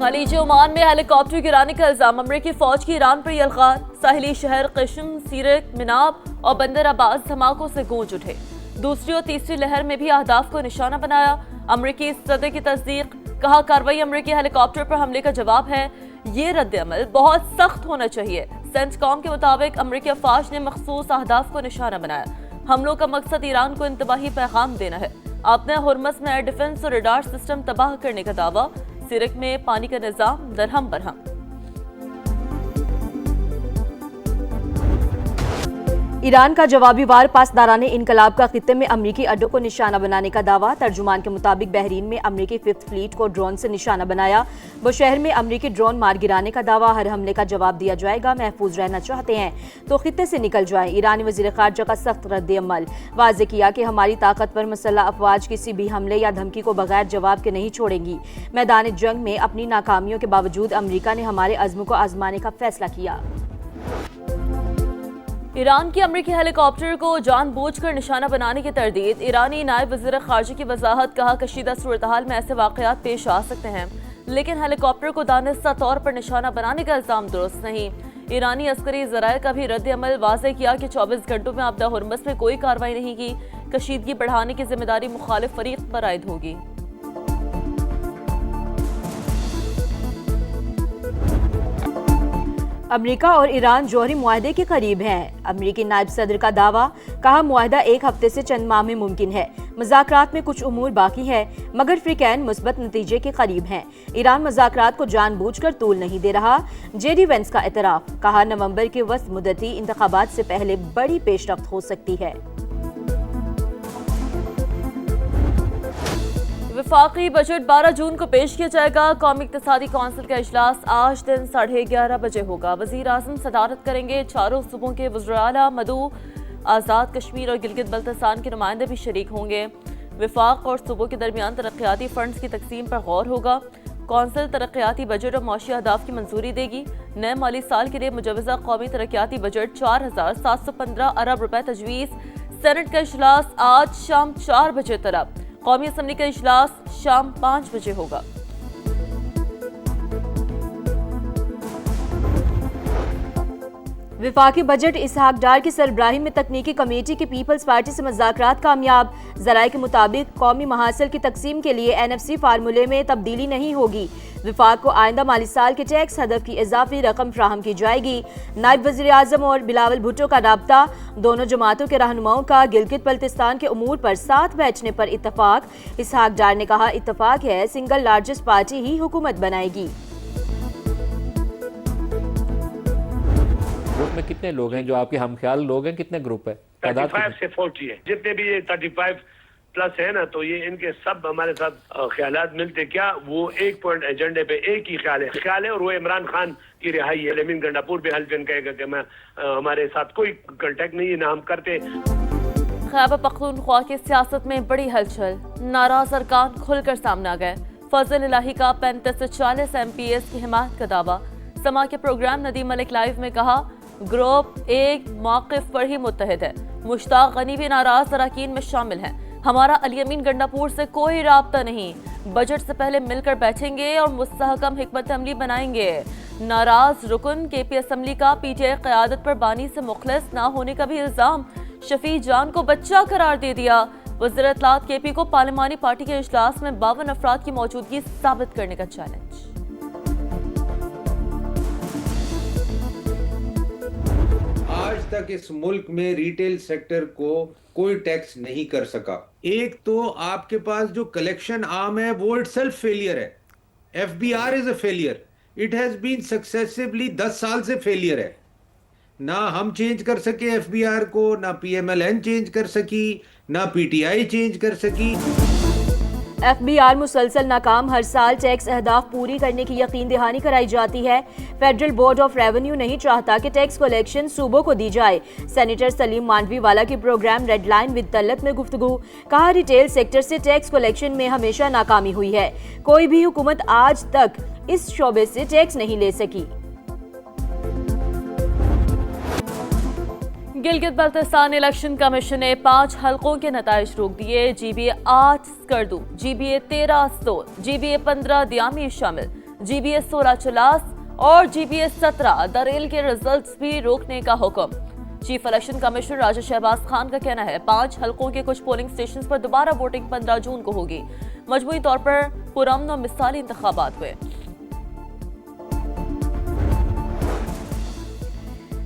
खलीज Oman में helicopter गिराने का इल्जाम, अमरीकी फौज की ईरान पर यलगार। साहिली शहर क़िश्म, सीरक, मिनाब और बंदर अब्बास धमाकों से गूंज उठे। दूसरी और तीसरी लहर में भी अहदाफ को निशाना बनाया। अमरीकी सदर की तस्दीक, कहा कार्रवाई अमरीकी हेलीकॉप्टर पर हमले का जवाब है। ये रद्द-ए-अमल बहुत सख्त होना चाहिए। सेंटकॉम के मुताबिक अमरीकी अफवाज ने मखसूस अहदाफ को निशाना बनाया। हमलों का मकसद ईरान को इंतबाही पैगाम देना है। आपने हुर्मस में एयर डिफेंस और रडार सिस्टम तबाह करने का दावा। सिरक में पानी का निजाम दरहम बरहम। ईरान का जवाबी वार, पासदाराने इनकलाब का खित्ते में अमरीकी अड्डों को निशाना बनाने का दावा। तर्जुमान के मुताबिक बहरीन में अमरीकी 5th फ्लीट को ड्रोन से निशाना बनाया। बुशहर में अमरीकी ड्रोन मार गिराने का दावा। हर हमले का जवाब दिया जाएगा। महफूज रहना चाहते हैं तो खित्ते से निकल जाएं। ईरानी वज़ीर ख़ारजा का सख्त रद्द-ए-अमल, वाज़ेह किया कि हमारी ताकतवर मुसल्लह अफवाज किसी भी हमले या धमकी को बगैर जवाब के नहीं छोड़ेंगी। मैदान जंग में अपनी नाकामियों के बावजूद अमरीका ने हमारे अज़्म को आजमाने का फैसला किया। ईरान की अमरीकी हेलीकॉप्टर को जानबूझकर निशाना बनाने की तरदीद। ईरानी नायब वज़ीर ख़ारजा की वजाहत, कहा कशीदा सूरत-ए-हाल में ऐसे वाक़यात पेश आ सकते हैं, लेकिन हेलीकॉप्टर को दानिस्ता तौर पर निशाना बनाने का इल्ज़ाम दुरुस्त नहीं। ईरानी अस्करी ज़राए का भी रद्द-ए-अमल, वाज़ेह किया कि 24 घंटों में आपदा हुर्मस में कोई कार्रवाई नहीं की। कशीदगी बढ़ाने की जिम्मेदारी मुखालिफ फरीक पर आयद होगी। अमेरिका और ईरान जौहरी मुआहदे के करीब हैं। अमेरिकी नायब सदर का दावा, कहा मुआहदा 1 हफ्ते से चंद माह में मुमकिन है। मुज़ाकरात में कुछ उमूर बाकी है, मगर फ्रीकैन मुस्बत नतीजे के करीब हैं। ईरान मुज़ाकरात को जानबूझकर तूल नहीं दे रहा। जेडी वेंस का एतराफ़, कहा नवंबर के वस्त मुद्दती इंतखाबात से पहले बड़ी पेशरफ्त हो सकती है। वफाकी बजट 12 जून को पेश किया जाएगा। कौमी इक़्तिसादी कौंसिल का इजलास आज दिन 11:30 बजे होगा। वज़ीर आज़म सदारत करेंगे। चारों सूबों के वज़ीर-ए-आला, मदू, आज़ाद कश्मीर और गिलगित बल्तिस्तान के नुमाइंदे भी शरीक होंगे। वफाक और सूबों के दरमियान तरक्याती फंड्स की तकसीम पर गौर होगा। कौंसिल तरक्याती बजट और मौशी अहदाफ की मंजूरी देगी। नए माली साल के लिए मुजवज़ा कौमी तरक्याती बजट 4715 अरब रुपए तजवीज़। सेनेट का इजलास आज शाम 4 बजे तलब। कौमी असम्बली का इजलास शाम 5 बजे होगा। विफाकी बजट इसहाक डार की सरबराही में तकनीकी कमेटी की पीपल्स पार्टी से मुज़ाकरात कामयाब। ज़राए के मुताबिक कौमी महासिल की तकसीम के लिए NFC फार्मूले में तब्दीली नहीं होगी। विफाक को आइंदा माली साल के टैक्स हदफ की इजाफी रकम फ्राहम की जाएगी। नायब वज़ीर आज़म और बिलावल भुट्टो का राब्ता। दोनों जमातों के रहनुमाओं का गिलगित बल्तिस्तान के उमूर पर साथ बैठने पर इत्तफाक। इसहाक डार ने कहा, इत्तफाक है, सिंगल लार्जेस्ट पार्टी ही हुकूमत बनाएगी। ग्रुप में कितने लोग हैं जो आपके हमख्याल लोग हैं? कितने ग्रुप है? 35 से 40 है। जितने भी ये 35 प्लस है ना, तो ये इनके सब हमारे साथ ख्यालात मिलते। क्या वो एक पॉइंट एजेंडे पे एक ही ख्याल है और वो इमरान खान की रिहाई है। लेमिन गंडापुर भी हल्फन कहेगा कि मैं हमारे साथ कोई कांटेक्ट नहीं है, ना हम करते। खैबर पख्तूनख्वा की सियासत में बड़ी हलचल। नाराज अरकान खुलकर सामने आ गए। फजल इलाही का 35 से 40 MPs की हिमायत का दावा। समा के प्रोग्राम नदीम मलिक लाइव में कहा, ग्रुप एक मौक़िफ़ पर ही मुत्तहिद है। मुश्ताक गनी भी नाराज अरकान में शामिल हैं। हमारा अली अमीन गंडापुर से कोई राब्ता नहीं। बजट से पहले मिलकर बैठेंगे और मुस्तहकम हिकमत अमली बनाएंगे। नाराज रुकन KP असम्बली का PTI क़यादत पर बानी से मुखलिस ना होने का भी इल्ज़ाम। शफी जान को बच्चा करार दे दिया। वज़ीर इत्तलात KP को पार्लिमानी पार्टी के इजलास में 52 अफराद की मौजूदगी साबित करने का चैलेंज। आज तक इस मुल्क में रिटेल सेक्टर को कोई टैक्स नहीं कर सका। एक तो आपके पास जो कलेक्शन आर्म है वो इटसेल्फ फेलियर है। FBR is a failure. It has been successively 10 साल से फेलियर है। ना हम चेंज कर सके FBR को, ना PMLN चेंज कर सकी, ना PTI चेंज कर सकी। FBR मुसलसल नाकाम। हर साल टैक्स अहदाफ पूरी करने की यकीन दहानी कराई जाती है। फेडरल बोर्ड ऑफ रेवेन्यू नहीं चाहता कि टैक्स कलेक्शन सूबों को दी जाए। सेनेटर सलीम मांडवी वाला की program red line with Talat में गुफ्तगू। कहा, रिटेल सेक्टर से टैक्स कलेक्शन में हमेशा नाकामी हुई है। कोई भी हुकूमत आज तक इस शोबे से टैक्स नहीं ले सकी। गिलगित बल्तिस्तान इलेक्शन कमीशन ने 5 हलकों के नताइज रोक दिए। GBA 8 Skardu, GBA 13 Astore, GBA 15 दियामी शामिल। GBS 16 चलास और GBS 17 दरेल के रिजल्ट्स भी रोकने का हुक्म। चीफ इलेक्शन कमिश्नर राजा शहबाज खान का कहना है 5 हलकों के कुछ पोलिंग स्टेशन पर दोबारा वोटिंग 15 जून को होगी। मजमूई तौर पर पुरअमन और मिसाली इंतखाबात हुए।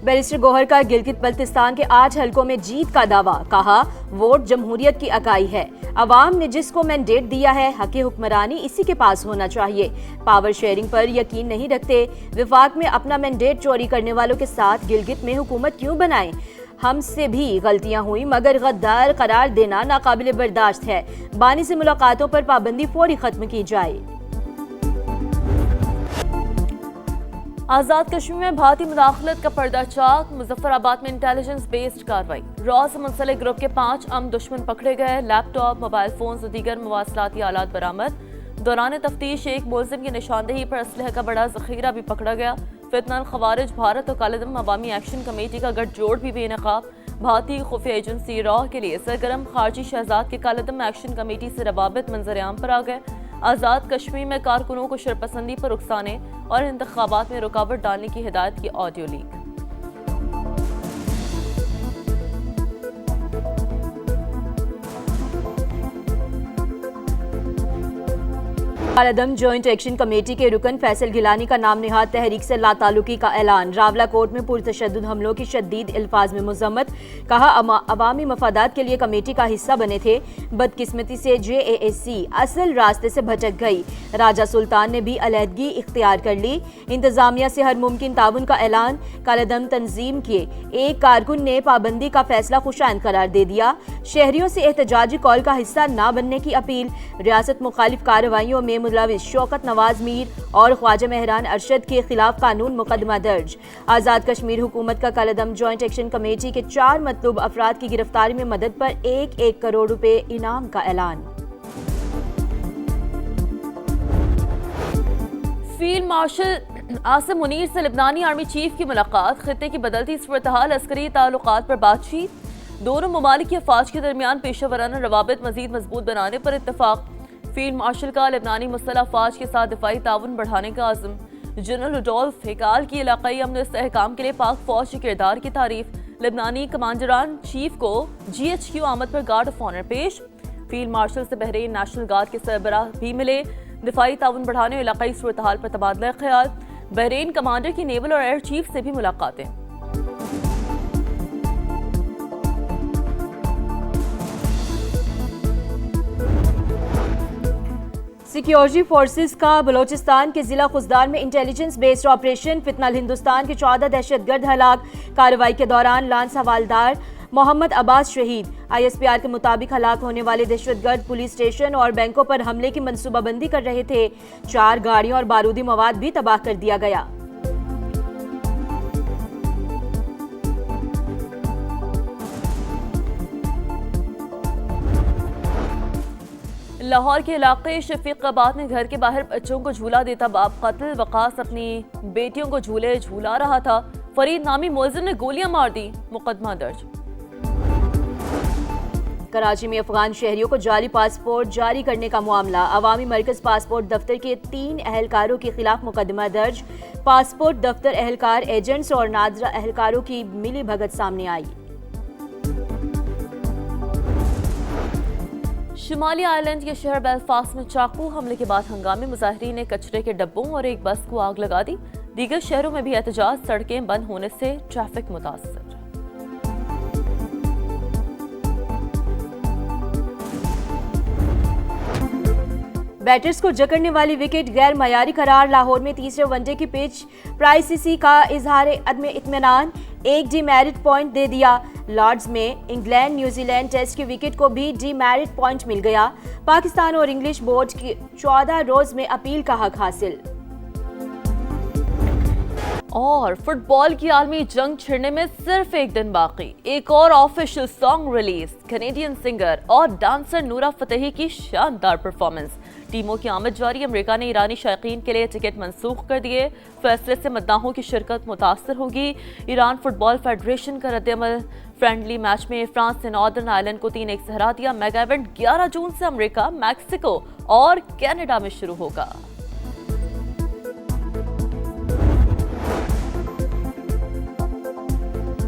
बैरिस्टर गौहर का गिलगित बल्तिस्तान के 8 हलकों में जीत का दावा, कहा वोट जमहूरियत की अकाई है, अवाम ने जिसको मैंडेट दिया है हक हुक्मरानी इसी के पास होना चाहिए। पावर शेयरिंग पर यकीन नहीं रखते, विफाक में अपना मैंडेट चोरी करने वालों के साथ गिलगित में हुकूमत क्यों बनाएं? हमसे भी गलतियां हुई मगर गद्दार करार देना नाकाबिले बर्दाश्त है। बानी से मुलाकातों पर पाबंदी फौरी खत्म की जाए। आजाद कश्मीर में भारतीय मुदाखलत का पर्दाचाक, मुजफ्फराबाद में इंटेलिजेंस बेस्ड कार्रवाई। रॉ से मुंसलिक ग्रुप के 5 दुश्मन पकड़े गए, लैपटॉप, मोबाइल फोन और दीगर मवासलाती आलात बरामद। दौरान तफ्तीश एक मुलजिम की निशानदेही पर असलहे का बड़ा जखीरा भी पकड़ा गया। फितनल खवारिज भारत और कालेदम अवामी एक्शन कमेटी का गठजोड़ भी बेनकाब। भारतीय खुफिया एजेंसी रॉ के लिए सरगर्म खारजी शहजाद के कालेदम एक्शन कमेटी से रवाबित मंजर-ए-आम पर आ गए। आज़ाद कश्मीर में कारकुनों को शरपसंदी पर उकसाने और इंतखाबात में रुकावट डालने की हिदायत की ऑडियो लीक। कालेदम जॉइंट एक्शन कमेटी के रुकन फैसल गिलानी का नाम निहाद तहरीक से लातालुकी का ऐलान। रावला कोर्ट में पुरतशद्दुद हमलों की शदीद अल्फाज में मजम्मत, कहा अवामी मफादात के लिए कमेटी का हिस्सा बने थे, बदकिस्मती से JAAC असल रास्ते से भटक गई। राजा सुल्तान ने भी अलहदगी इख्तियार कर ली। इंतजामिया से हर मुमकिन ताउन का ऐलान। कालेदम तंजीम के एक कारकुन ने पाबंदी का फैसला खुशाइन करार दे दिया। शहरियों से एहतजाजी कॉल का हिस्सा न बनने की अपील। रियासत मुखालिफ कार्रवाइयों में मुलविस शौकत नवाज मीर और ख्वाजा मेहरान अरशद के खिलाफ कानून मुकदमा दर्ज। आज़ाद कश्मीर हुकूमत का कालेदम जॉइंट एक्शन कमेटी के 4 मतलूब अफराद की गिरफ्तारी में मदद पर 1 करोड़ रुपए इनाम का ऐलान। फील्ड मार्शल आसिम मुनीर से लेबनानी आर्मी चीफ की मुलाकात। खित्ते की बदलती सूरत-ए-हाल, अस्करी ताल्लुकात पर बातचीत। दोनों ममालिक की अफवाज के दरमियान पेशेवराना रवाबित मजीद मजबूत बनाने पर इत्तफाक। फील्ड मार्शल का लेबनानी मुसल्लह अफवाज के साथ दिफाई ताउन बढ़ाने का आज़म। जनरल रुडोल्फ हेकाल की इलाकाई अमन इस्तेहकाम के लिए पाक फौज के किरदार की तारीफ। लेबनानी कमांडरान चीफ को GHQ आमद पर गार्ड ऑफ ऑनर पेश। फील्ड मार्शल से बहरीन नेशनल गार्ड के सरबराह भी मिले। दिफाई ताउन बढ़ाने और इलाकाई सूरत-ए-हाल पर तबादला ख्याल। बहरीन कमांडर की नेवल और एयर चीफ से भी मुलाकातें। सिक्योरिटी फोर्सेस का बलोचिस्तान के जिला खुजदार में इंटेलिजेंस बेस्ड ऑपरेशन। फितनल हिंदुस्तान के 14 दहशतगर्द हलाक। कार्रवाई के दौरान लांस हवालदार मोहम्मद अब्बास शहीद। ISPR के मुताबिक हलाक होने वाले दहशतगर्द पुलिस स्टेशन और बैंकों पर हमले की मंसूबाबंदी कर रहे थे। 4 गाड़ियां और बारूदी मवाद भी तबाह कर दिया गया। लाहौर के इलाके शफीकाबाद में घर के बाहर बच्चों को झूला देता बाप कत्ल। वकास अपनी बेटियों को झूले झूला रहा था, फरीद नामी मुलजिम ने गोलियां मार दी, मुकदमा दर्ज। कराची में अफगान शहरियों को जाली पासपोर्ट जारी करने का मामला। अवामी मरकज पासपोर्ट दफ्तर के 3 अहलकारों के खिलाफ मुकदमा दर्ज। पासपोर्ट दफ्तर एहलकार, एजेंट्स और नादरा एहलकारों की मिली भगत सामने आई। शुमाली आयरलैंड के शहर बेलफास्ट में चाकू हमले के बाद हंगामे। मुजाहिरीन ने कचरे के डब्बों और एक बस को आग लगा दी। दीगर शहरों में भी एहतजाज, सड़कें बंद होने से ट्रैफिक मुतासर। बैटर्स को जकड़ने वाली विकेट गैर मयारी करार। लाहौर में तीसरे वनडे की पिच। प्राइसिसी का इजहार अदम इत्मीनान, 1 डीमेरिट पॉइंट दे दिया। लॉर्ड्स में इंग्लैंड न्यूजीलैंड टेस्ट की विकेट को भी डीमेरिट पॉइंट मिल गया। पाकिस्तान और इंग्लिश बोर्ड की 14 रोज में अपील का हक हासिल। और फुटबॉल की आलमी जंग छिड़ने में सिर्फ एक दिन बाकी। एक और official song release. Canadian singer और डांसर नूरा फतेही की शानदार परफॉर्मेंस। टीमों की आमद जारी। अमेरिका ने ईरानी शायकीन के लिए टिकट मंसूख कर दिए। फैसले से मद्दाहों की शिरकत मुतासर होगी। ईरान फुटबॉल फेडरेशन का रद्द-ए-अमल। फ्रेंडली मैच में फ्रांस ने नॉर्दर्न आयरलैंड को 3-1 से हरा दिया। मेगा इवेंट 11 जून से अमेरिका, मैक्सिको और कनाडा में शुरू होगा।